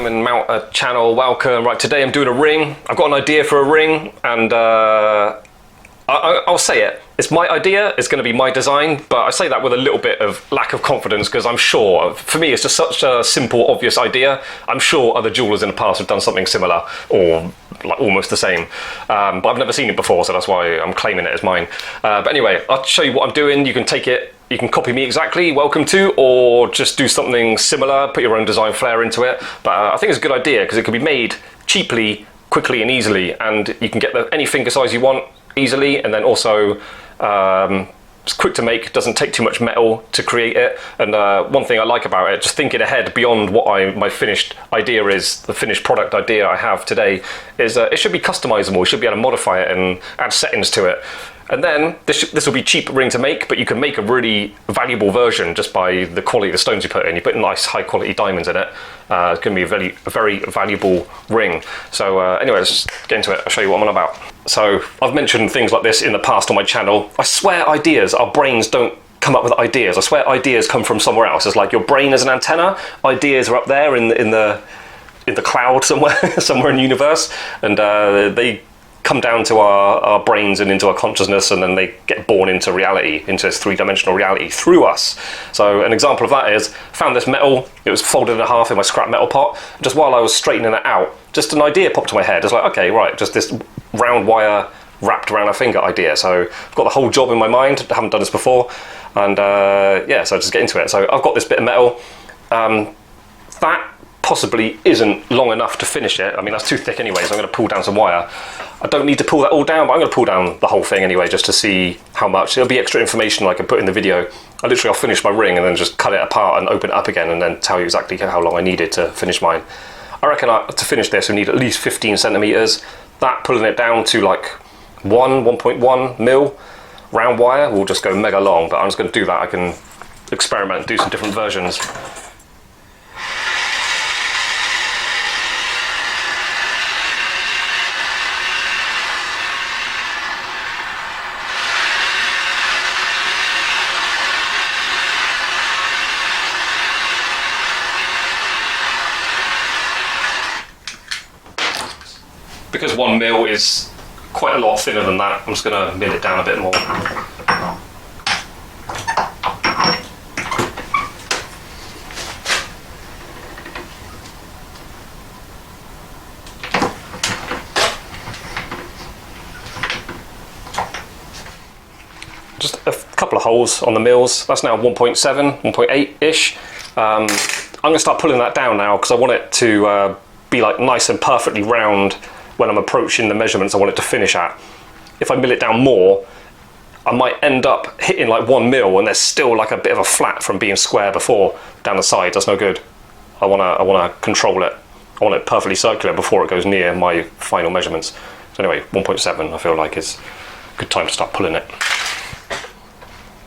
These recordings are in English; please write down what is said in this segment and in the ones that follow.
diamond mount a channel. Welcome. Right, today I'm doing a ring. I've got an idea for a ring, and I'll say it. It's my idea, it's going to be my design, but I say that with a little bit of lack of confidence because I'm sure, for me it's just such a simple, obvious idea. I'm sure other jewellers in the past have done something similar or like almost the same, but I've never seen it before, so that's why I'm claiming it as mine. But anyway, I'll show you what I'm doing. You can take it, you can copy me exactly, welcome to, or just do something similar, put your own design flair into it. But I think it's a good idea because it can be made cheaply, quickly and easily, and you can get any finger size you want easily, and then also it's quick to make, doesn't take too much metal to create it. And one thing I like about it, just thinking ahead beyond what my finished idea is, the finished product idea I have today, is it should be customizable. You should be able to modify it and add settings to it. And then this will be cheap ring to make, but you can make a really valuable version just by the quality of the stones you put in. You put nice high quality diamonds in it. It's going to be a very valuable ring. So anyway, let's get into it. I'll show you what I'm on about. So I've mentioned things like this in the past on my channel. I swear ideas, our brains don't come up with ideas. I swear ideas come from somewhere else. It's like your brain is an antenna. Ideas are up there in the cloud somewhere, somewhere in the universe, and they come down to our brains and into our consciousness, and then they get born into reality, into this three-dimensional reality through us. So an example of that is, found this metal, it was folded in half in my scrap metal pot. Just while I was straightening it out, just an idea popped to my head. It's like, okay, right, just this round wire wrapped around a finger idea. So I've got the whole job in my mind, I haven't done this before, and yeah, so I just get into it. So I've got this bit of metal, that possibly isn't long enough to finish it. I mean, that's too thick anyway, so I'm going to pull down some wire. I don't need to pull that all down, but I'm going to pull down the whole thing anyway, just to see how much. It'll be extra information I can put in the video. I'll finish my ring and then just cut it apart and open it up again, and then tell you exactly how long I needed to finish mine. I reckon to finish this we need at least 15 centimeters. That, pulling it down to like 1.1 mil round wire will just go mega long, but I'm just going to do that. I can experiment and do some different versions. Because 1 mil is quite a lot thinner than that, I'm just going to mill it down a bit more. Just a couple of holes on the mills. That's now 1.7, 1.8-ish. I'm going to start pulling that down now because I want it to be like nice and perfectly round when I'm approaching the measurements I want it to finish at. If I mill it down more, I might end up hitting like 1 mil and there's still like a bit of a flat from being square before down the side. That's no good. I wanna control it. I want it perfectly circular before it goes near my final measurements. So anyway, 1.7 I feel like is a good time to start pulling it.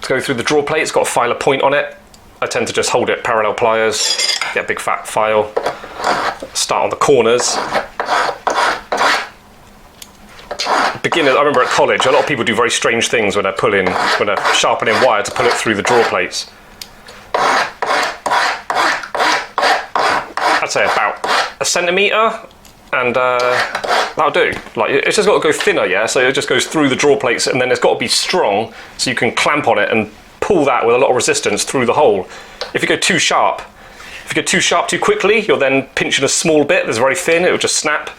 To go through the draw plate, it's got a filer point on it. I tend to just hold it parallel pliers, get a big fat file, start on the corners. Beginners, I remember at college, a lot of people do very strange things when they're sharpening wire to pull it through the draw plates. I'd say about 1 centimetre, and that'll do. Like, it's just got to go thinner, yeah? So it just goes through the draw plates, and then it's got to be strong, so you can clamp on it and pull that with a lot of resistance through the hole. If you go too sharp, too quickly, you're then pinching a small bit that's very thin, it will just snap.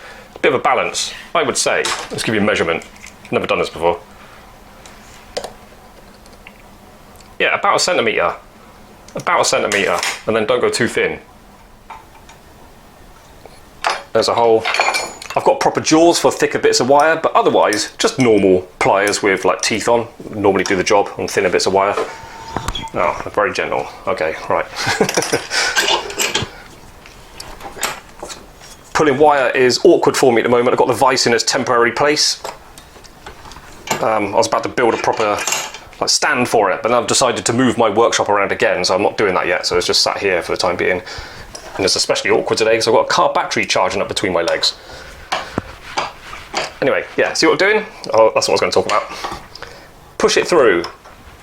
Bit of a balance, I would say. Let's give you a measurement. Never done this before. Yeah, about 1 centimetre. About 1 centimetre, and then don't go too thin. There's a hole. I've got proper jaws for thicker bits of wire, but otherwise, just normal pliers with like teeth on. Normally do the job on thinner bits of wire. Oh, very gentle. Okay, right. Pulling wire is awkward for me at the moment. I've got the vise in its temporary place. I was about to build a proper stand for it, but I've decided to move my workshop around again, so I'm not doing that yet, so it's just sat here for the time being. And it's especially awkward today because I've got a car battery charging up between my legs. Anyway, yeah, see what I'm doing? Oh, that's what I was going to talk about. Push it through,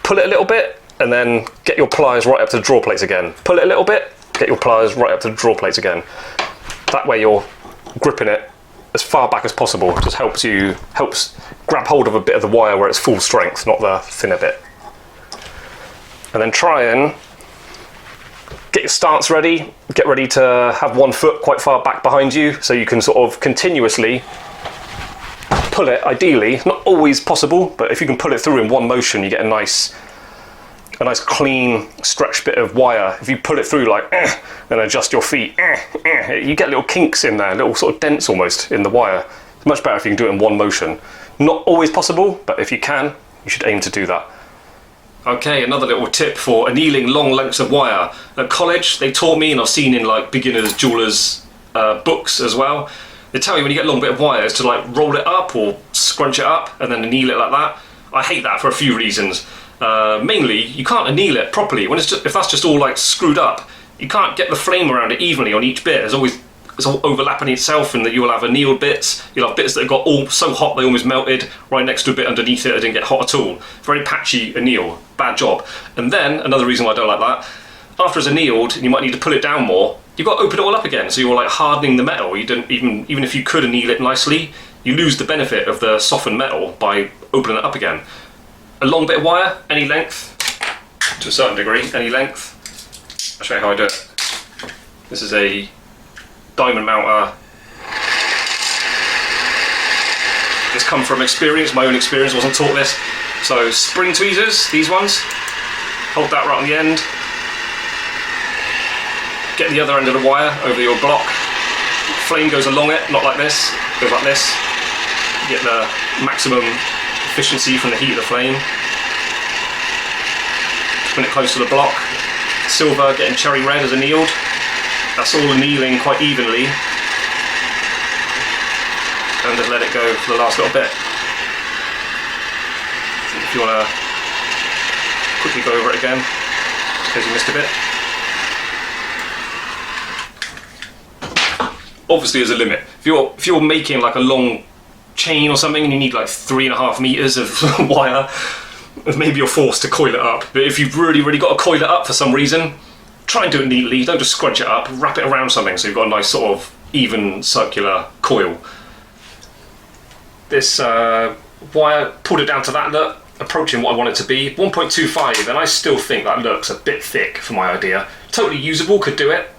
pull it a little bit, and then get your pliers right up to the draw plates again. Pull it a little bit, get your pliers right up to the draw plates again. That way you're gripping it as far back as possible. It just helps grab hold of a bit of the wire where it's full strength, not the thinner bit. And then try and get your stance ready. Get ready to have one foot quite far back behind you so you can sort of continuously pull it, ideally. Not always possible, but if you can pull it through in one motion, you get a nice clean stretched bit of wire. If you pull it through like and adjust your feet, you get little kinks in there, little sort of dents almost in the wire. It's much better if you can do it in one motion. Not always possible, but if you can, you should aim to do that. Okay, another little tip for annealing long lengths of wire. At college, they taught me, and I've seen in like beginners, jewellers books as well, they tell you when you get a long bit of wire is to like roll it up or scrunch it up and then anneal it like that. I hate that for a few reasons. Mainly, you can't anneal it properly. If that's just all like screwed up, you can't get the flame around it evenly on each bit. It's all overlapping itself, and that you'll have annealed bits. You'll have bits that got all so hot they almost melted right next to a bit underneath it that didn't get hot at all. Very patchy anneal, bad job. And then, another reason why I don't like that, after it's annealed, and you might need to pull it down more, you've got to open it all up again, so you're like hardening the metal. You don't even if you could anneal it nicely, you lose the benefit of the softened metal by opening it up again. A long bit of wire, any length, to a certain degree, any length. I'll show you how I do it. This is a diamond mounter. It's come from experience, my own experience, I wasn't taught this. So spring tweezers, these ones, hold that right on the end. Get the other end of the wire over your block. Flame goes along it, not like this, goes like this. You get the maximum efficiency from the heat of the flame. Bring it close to the block. Silver getting cherry red as annealed. That's all annealing quite evenly. And just let it go for the last little bit. If you want to quickly go over it again, in case you missed a bit. Obviously there's a limit. If you're making like a long chain or something and you need like 3.5 meters of wire, maybe you're forced to coil it up. But if you've really got to coil it up for some reason, try and do it neatly. Don't just scrunch it up, wrap it around something so you've got a nice sort of even circular coil. This wire, pulled it down to that look, approaching what I want it to be, 1.25, and I still think that looks a bit thick for my idea. Totally usable, could do it.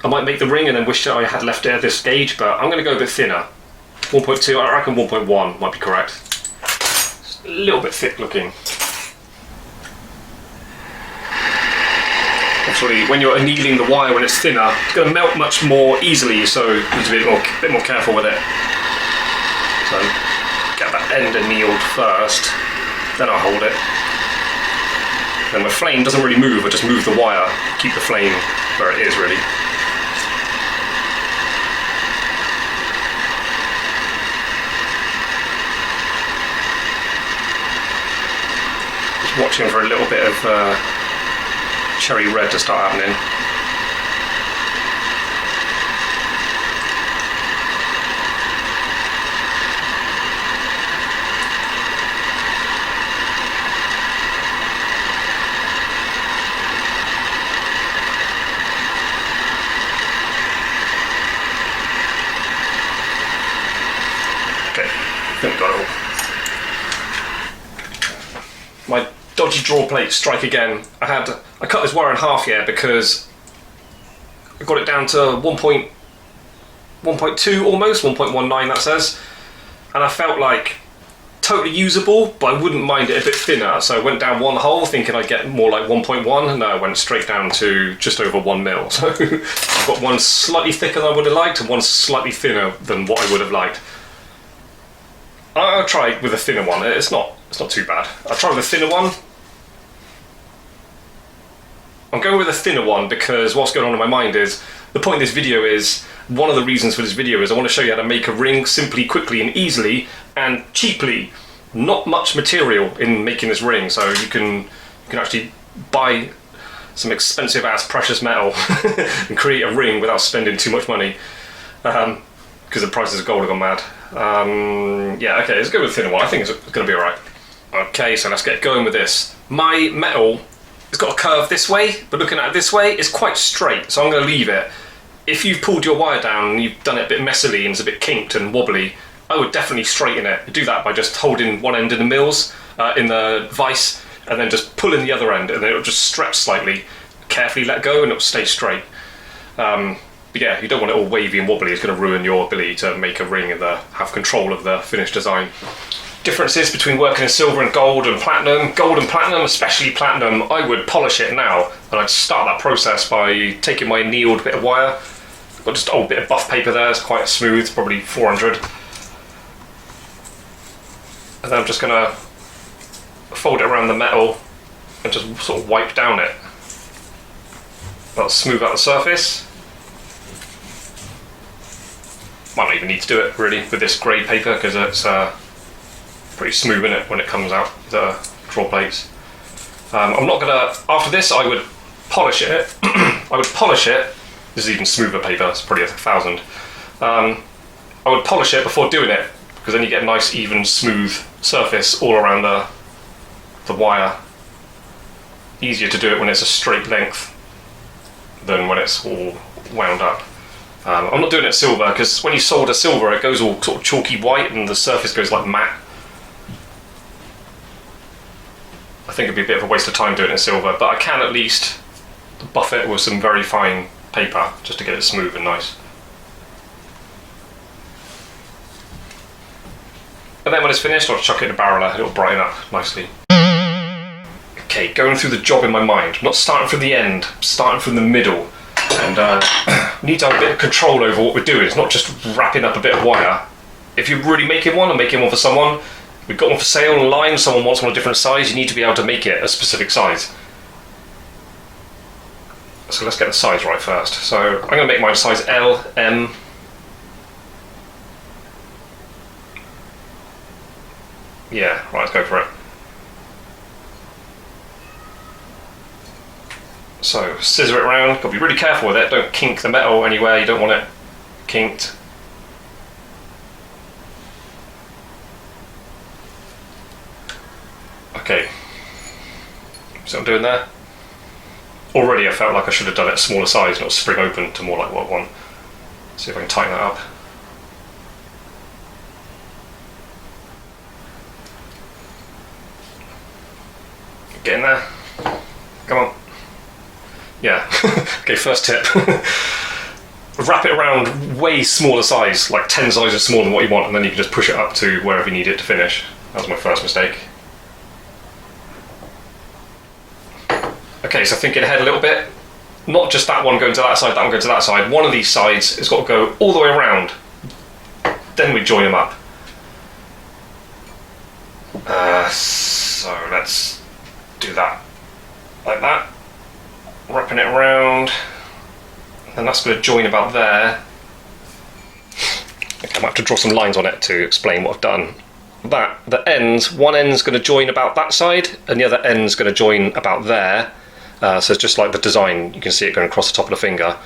I might make the ring and then wish that I had left it at this gauge, but I'm going to go a bit thinner. 1.2, I reckon 1.1 might be correct. It's a little bit thick looking. Actually, when you're annealing the wire when it's thinner, it's going to melt much more easily, so you need to be a bit more careful with it. So, get that end annealed first, then I'll hold it. Then the flame doesn't really move, I just move the wire, keep the flame where it is really. Watching for a little bit of cherry red to start happening. Okay, I think we got it all. My dodgy draw plate strike again. I cut this wire in half here because I got it down to 1.2 almost, 1.19 that says, and I felt like totally usable, but I wouldn't mind it a bit thinner, so I went down one hole thinking I'd get more like 1.1, and no, I went straight down to just over 1 mil. So I've got one slightly thicker than I would have liked and one slightly thinner than what I would have liked. I'll try with a thinner one. It's not too bad. I'll try with a thinner one. I'm going with a thinner one because what's going on in my mind is, the point of this video is, one of the reasons for this video is I want to show you how to make a ring simply, quickly and easily and cheaply. Not much material in making this ring, so you can actually buy some expensive ass precious metal and create a ring without spending too much money, because the prices of gold have gone mad. Yeah, okay, let's go with a thinner one. I think it's going to be alright. Okay, so let's get going with this. My metal, it's got a curve this way, but looking at it this way, it's quite straight, so I'm going to leave it. if you've pulled your wire down and you've done it a bit messily and it's a bit kinked and wobbly, I would definitely straighten it. Do that by just holding one end in the mills, in the vise, and then just pulling the other end, and then it'll just stretch slightly. Carefully let go and it'll stay straight. But yeah, you don't want it all wavy and wobbly. It's going to ruin your ability to make a ring and have control of the finished design. Differences between working in silver and gold and platinum. Gold and platinum, especially platinum, I would polish it now, and I'd start that process by taking my annealed bit of wire. I've got just an old bit of buff paper there, it's quite smooth, probably 400. And then I'm just going to fold it around the metal and just sort of wipe down it. That'll smooth out the surface. Might not even need to do it really with this grey paper because it's pretty smooth in it when it comes out, the draw plates. I'm not gonna, after this I would polish it. I would polish it. This is even smoother paper, it's probably 1,000. I would polish it before doing it because then you get a nice even smooth surface all around the wire. Easier to do it when it's a straight length than when it's all wound up. I'm not doing it silver because when you solder silver it goes all sort of chalky white and the surface goes like matte. I think it'd be a bit of a waste of time doing it in silver, but I can at least buff it with some very fine paper just to get it smooth and nice. And then when it's finished I'll chuck it in a barreler, it'll brighten up nicely. Okay, going through the job in my mind. I'm not starting from the end, I'm starting from the middle. And we need to have a bit of control over what we're doing. It's not just wrapping up a bit of wire. If you're really making one and making one for someone, we've got one for sale online, someone wants one a different size, you need to be able to make it a specific size. So let's get the size right first. So I'm going to make mine size L, M. Yeah, right, let's go for it. So scissor it around, got to be really careful with it, don't kink the metal anywhere, you don't want it kinked. Okay, see what I'm doing there? Already I felt like I should have done it a smaller size, not spring open to more like what I want. See if I can tighten that up. Get in there, come on. Yeah, okay, first tip. Wrap it around way smaller size, like 10 sizes smaller than what you want, and then you can just push it up to wherever you need it to finish. That was my first mistake. Okay, so thinking ahead a little bit, not just that one going to that side, that one going to that side. One of these sides has got to go all the way around. Then we join them up. So let's do that like that. Wrapping it around, and that's going to join about there. Okay, I might have to draw some lines on it to explain what I've done. The ends, one end's going to join about that side, and the other end's going to join about there. So it's just like the design, you can see it going across the top of the finger.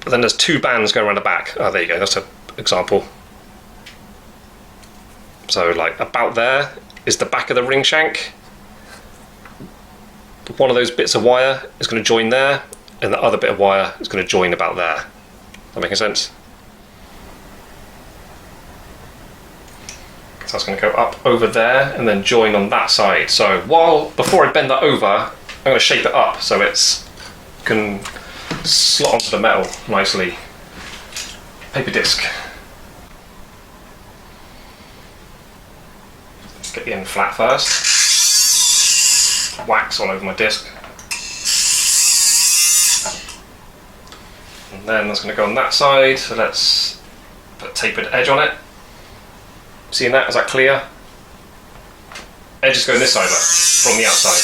But then there's two bands going around the back. Oh, there you go, that's an example. So like about there is the back of the ring shank. One of those bits of wire is going to join there, and the other bit of wire is going to join about there. That making sense? So that's going to go up over there and then join on that side. So before I bend that over, I'm going to shape it up so it can slot onto the metal nicely. Paper disc. Get the end flat first. Wax all over my disc. And then that's going to go on that side, so let's put a tapered edge on it. Seeing that? Is that clear? Edge is going this side from the outside.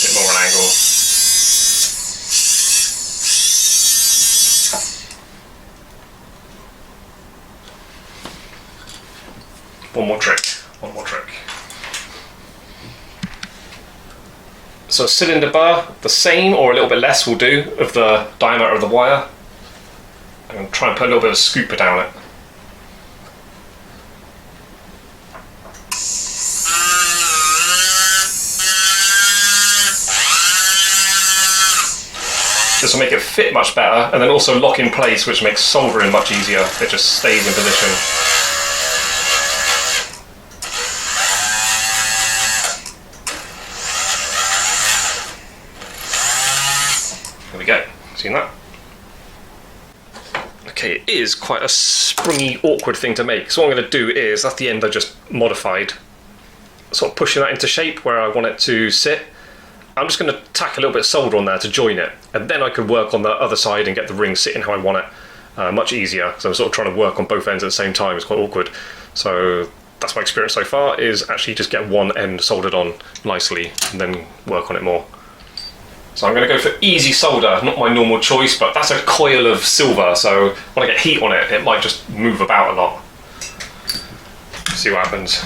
Bit more an angle. One more trick. So a cylinder bar, the same or a little bit less will do of the diameter of the wire. I'm going to try and put a little bit of scooper down it. This will make it fit much better, and then also lock in place, which makes soldering much easier. It just stays in position. There we go. Seen that? Okay, it is quite a springy, awkward thing to make. So what I'm going to do is, at the end I just modified, sort of pushing that into shape where I want it to sit. I'm just going to tack a little bit of solder on there to join it, and then I could work on the other side and get the ring sitting how I want it much easier. So I'm sort of trying to work on both ends at the same time. It's quite awkward. So that's my experience so far, is actually just get one end soldered on nicely and then work on it more. So I'm going to go for easy solder, not my normal choice, but that's a coil of silver, so when I get heat on it, it might just move about a lot. See what happens.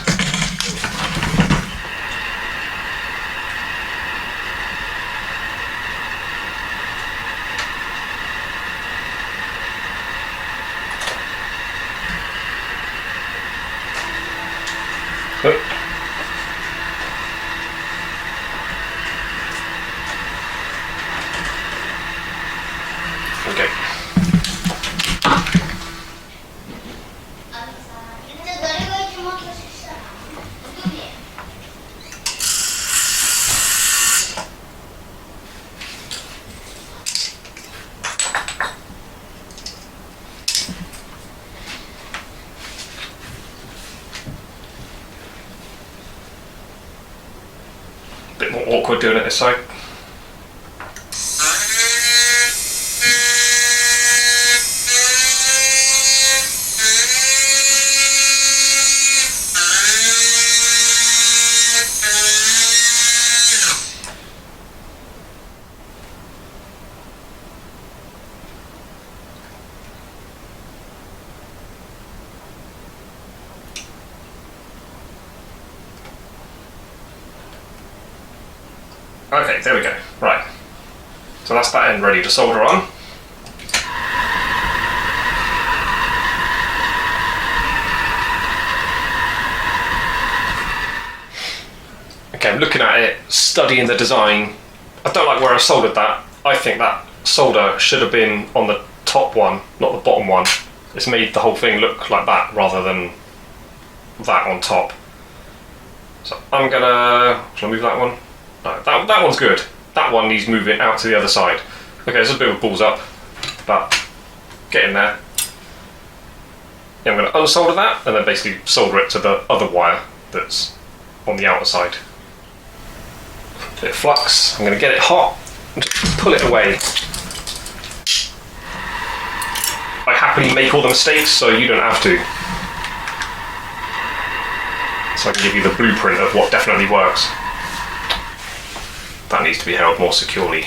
Okay. Bit more awkward doing it this side. Okay, there we go. Right. So that's that end ready to solder on. Okay, I'm looking at it, studying the design. I don't like where I soldered that. I think that solder should have been on the top one, not the bottom one. It's made the whole thing look like that rather than that on top. So I'm gonna, shall I move that one? No, that one's good. That one needs moving out to the other side. Okay, there's a bit of a balls up, but get in there. Yeah, I'm going to unsolder that and then basically solder it to the other wire that's on the outer side. A bit of flux. I'm going to get it hot and just pull it away. I happily make all the mistakes so you don't have to. So I can give you the blueprint of what definitely works. That needs to be held more securely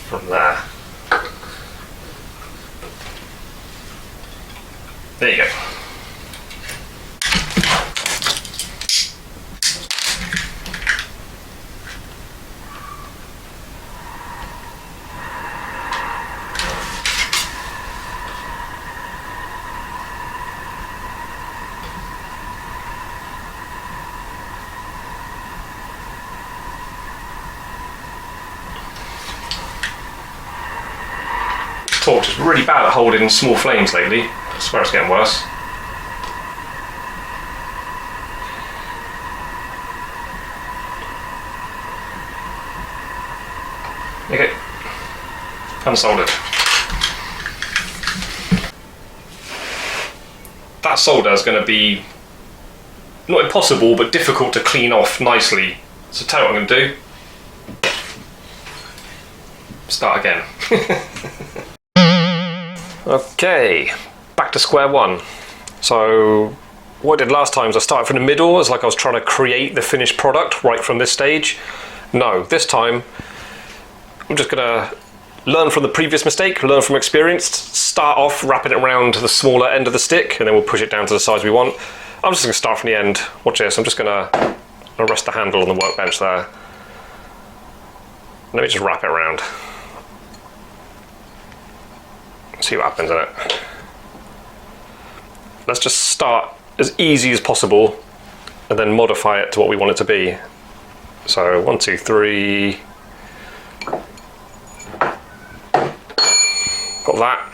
from there. There you go. Torch is really bad at holding small flames lately. I swear it's getting worse. Okay, unsoldered. That solder is going to be not impossible, but difficult to clean off nicely. So tell you what I'm going to do. Start again. Okay, back to square one. So what I did last time is I started from the middle, as like I was trying to create the finished product right from this stage. No, this time I'm just gonna learn from the previous mistake, learn from experience, start off wrapping it around the smaller end of the stick, and then we'll push it down to the size we want. I'm just gonna start from the end. Watch this, I'm just gonna rest the handle on the workbench there. Let me just wrap it around. See what happens in it. Let's just start as easy as possible and then modify it to what we want it to be. So 1, 2, 3. got that.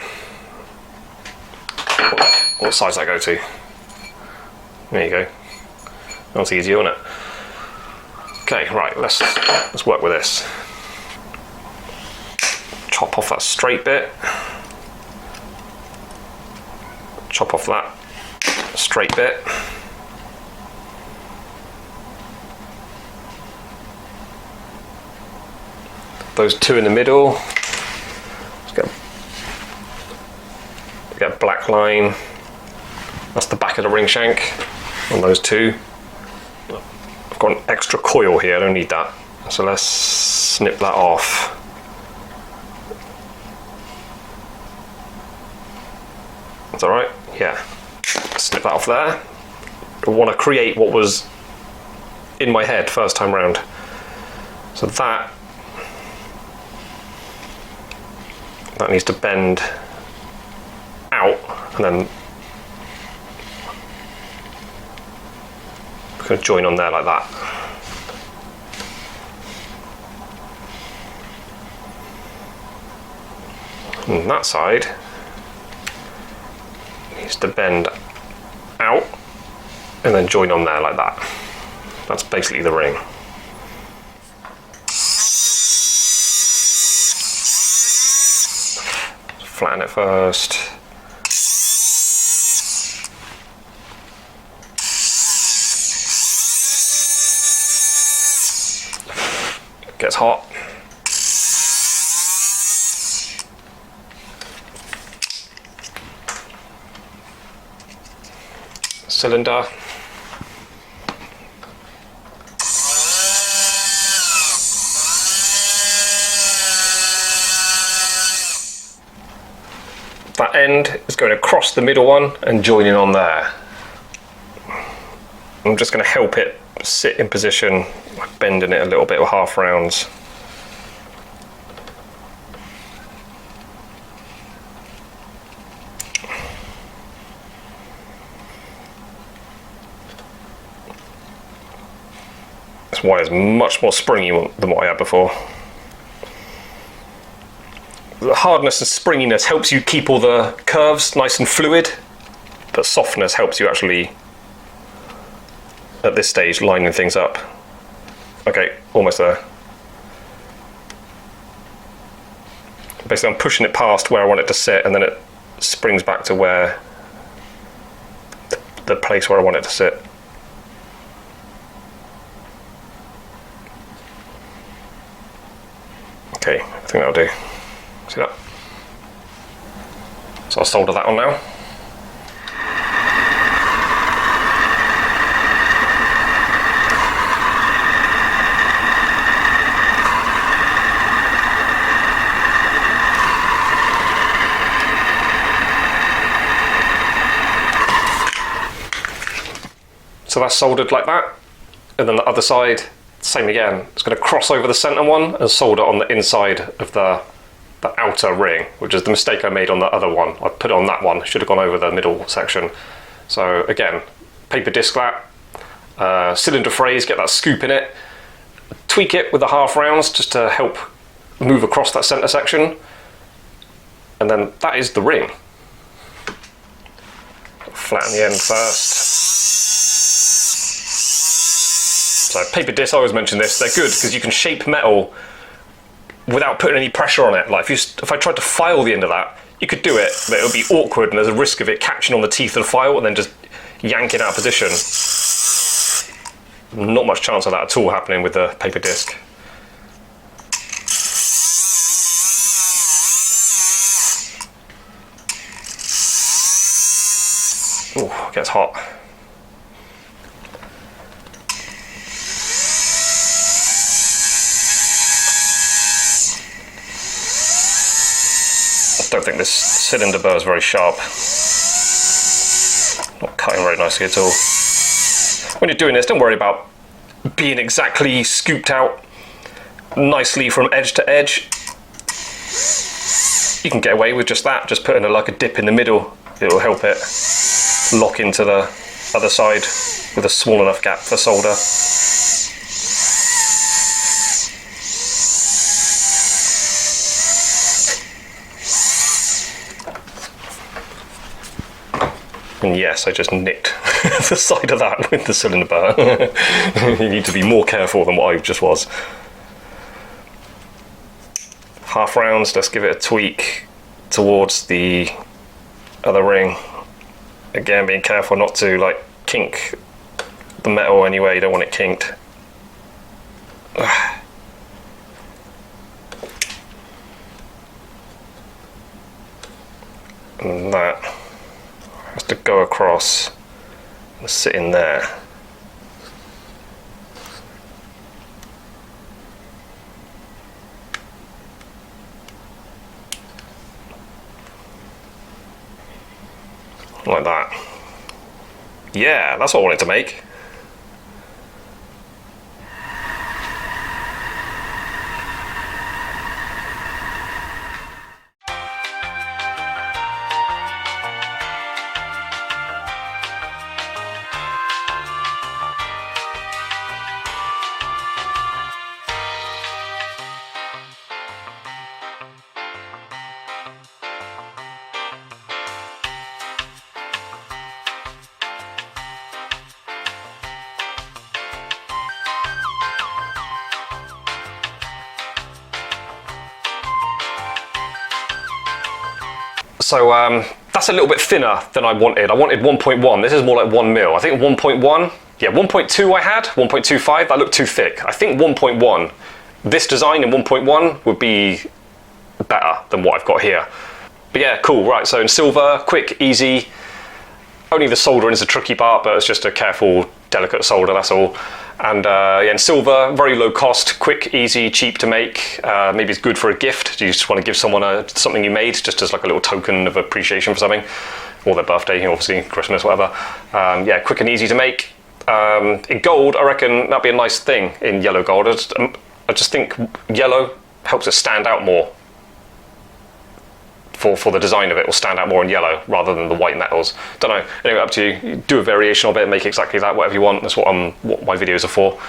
What size does that go to? There you go. That's easy, isn't it? Okay, right, let's work with this. Chop off that straight bit. Chop off that straight bit. Those two in the middle. Let's get a black line. That's the back of the ring shank on those two. I've got an extra coil here, I don't need that. So let's snip that off. That's alright? Yeah. Snip that off there. I want to create what was in my head first time round. So that needs to bend out, and then we're going to join on there like that. And that side needs to bend out and then join on there like that. That's basically the ring. Flatten it first. Gets hot. Cylinder. That end is going across the middle one and joining on there. I'm just going to help it sit in position, bending it a little bit with half rounds. This wire is much more springy than what I had before. The hardness and springiness helps you keep all the curves nice and fluid, but softness helps you actually, at this stage, lining things up. Okay, almost there. Basically, I'm pushing it past where I want it to sit, and then it springs back to where the place where I want it to sit. Okay, I think that'll do. See that? So I'll solder that on now. So that's soldered like that, and then the other side, same again. It's going to cross over the center one and solder on the inside of the outer ring, which is the mistake I made on the other one. I put it on that one, should have gone over the middle section. So again, paper disc that, cylinder phrase, get that scoop in it, tweak it with the half rounds just to help move across that center section, and then that is the ring. Flatten the end first. So paper discs, I always mention this, they're good because you can shape metal without putting any pressure on it. Like if I tried to file the end of that, you could do it, but it would be awkward and there's a risk of it catching on the teeth of the file and then just yanking out of position. Not much chance of that at all happening with the paper disc. Oh, it gets hot. I don't think this cylinder burr is very sharp. Not cutting very nicely at all. When you're doing this, don't worry about being exactly scooped out nicely from edge to edge. You can get away with just that, just putting like a dip in the middle. It will help it lock into the other side with a small enough gap for solder. And yes, I just nicked the side of that with the cylinder bar. You need to be more careful than what I just was. Half rounds, let's give it a tweak towards the other ring. Again, being careful not to like kink the metal anyway, you don't want it kinked. And that has to go across and sit in there. Like that. Yeah, that's what I wanted to make. So that's a little bit thinner than I wanted. I wanted 1.1, this is more like 1 mil. I think 1.1, yeah, 1.2 I had, 1.25, that looked too thick. I think 1.1, this design in 1.1 would be better than what I've got here. But yeah, cool, right, so in silver, quick, easy. Only the soldering is the tricky part, but it's just a careful, delicate solder, that's all. And yeah, in silver, very low cost, quick, easy, cheap to make. Maybe it's good for a gift. You just want to give someone something you made, just as like a little token of appreciation for something, or their birthday, obviously Christmas, whatever. Yeah, quick and easy to make. In gold, I reckon that'd be a nice thing. In yellow gold, I just think yellow helps it stand out more. For the design of it, will stand out more in yellow rather than the white metals. Don't know. Anyway, up to you. Do a variation of it, make exactly that, whatever you want. That's what my videos are for.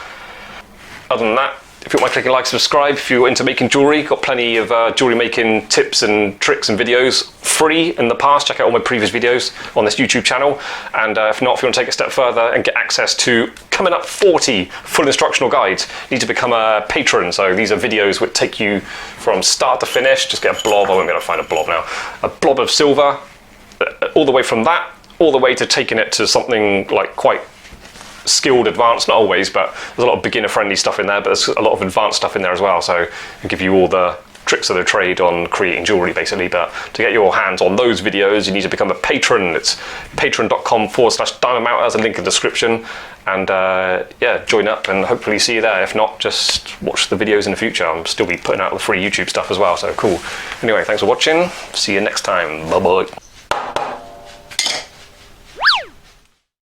Other than that, if you want my clicking like, subscribe. If you're into making jewellery, got plenty of jewellery making tips and tricks and videos free in the past. Check out all my previous videos on this YouTube channel. And if not, if you want to take a step further and get access to coming up 40 full instructional guides, you need to become a patron. So these are videos which take you from start to finish. Just get a blob, I won't be able to find a blob now. A blob of silver, all the way from that, all the way to taking it to something like quite skilled, advanced, not always, but there's a lot of beginner friendly stuff in there, but there's a lot of advanced stuff in there as well, so I'll give you all the tricks of the trade on creating jewellery basically. But to get your hands on those videos, you need to become a patron. It's patron.com/diamond mount, there's a link in the description, and yeah, join up and hopefully see you there. If not, just watch the videos in the future. I'll still be putting out the free YouTube stuff as well, so cool. Anyway, thanks for watching, see you next time, bye bye.